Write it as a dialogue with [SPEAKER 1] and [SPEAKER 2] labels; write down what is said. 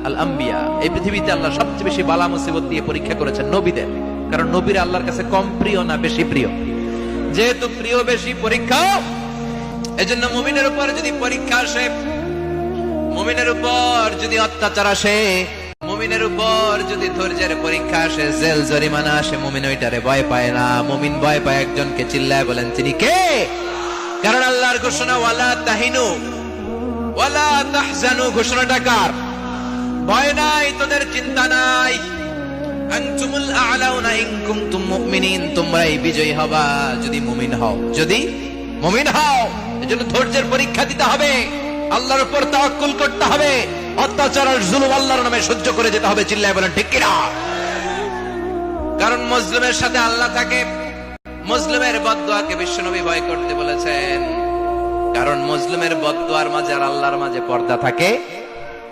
[SPEAKER 1] আল আম্বিয়া। এই পৃথিবীতে আল্লাহ সবচেয়ে বেশি বালা মুসিবত দিয়ে পরীক্ষা করেছেন নবীদের, কারণ নবীরা আল্লাহর কাছে কম প্রিয় না বেশি প্রিয়। যেহেতু প্রিয় বেশি পরীক্ষা, এজন্য মুমিনের উপর যদি পরীক্ষা আসে, মুমিনের উপর যদি অত্যাচার আসে, মুমিনের উপর যদি ধৈর্যের পরীক্ষা আসে, জেল জরিমানা আসে, মুমিন ওইটারে ভয় পায় না। মুমিন ভয় পায় একজনকে, চিল্লায় বলেন তিনি কে? কারণ আল্লাহর ঘোষণা ওয়ালা তাহিনু ওয়ালা তাহজানু, ঘোষণাটা কার? ভয় নাই, তোদের চিন্তা নাই। আনতুমুল আ'লাউনা ইন কুনতুম মুমিনিন, তোমরাই বিজয়ী হবা যদি মুমিন হও, যদি মুমিন হও। এজন্য ধৈর্যের পরীক্ষা দিতে হবে, আল্লাহর উপর তাওয়াক্কুল করতে হবে, অত্যাচার আর জুলুম আল্লাহর নামে সহ্য করে যেতে হবে। চিল্লায় বলেন ঠিক কিনা? কারণ মুসলিমের সাথে আল্লাহ থাকে। মুসলিমের বদদুয়াকে বিশ্বনবী ভয় করতে বলেছেন, কারণ মুসলিমের বদদুয়ার মাঝে আর আল্লাহর মাঝে পর্দা থাকে।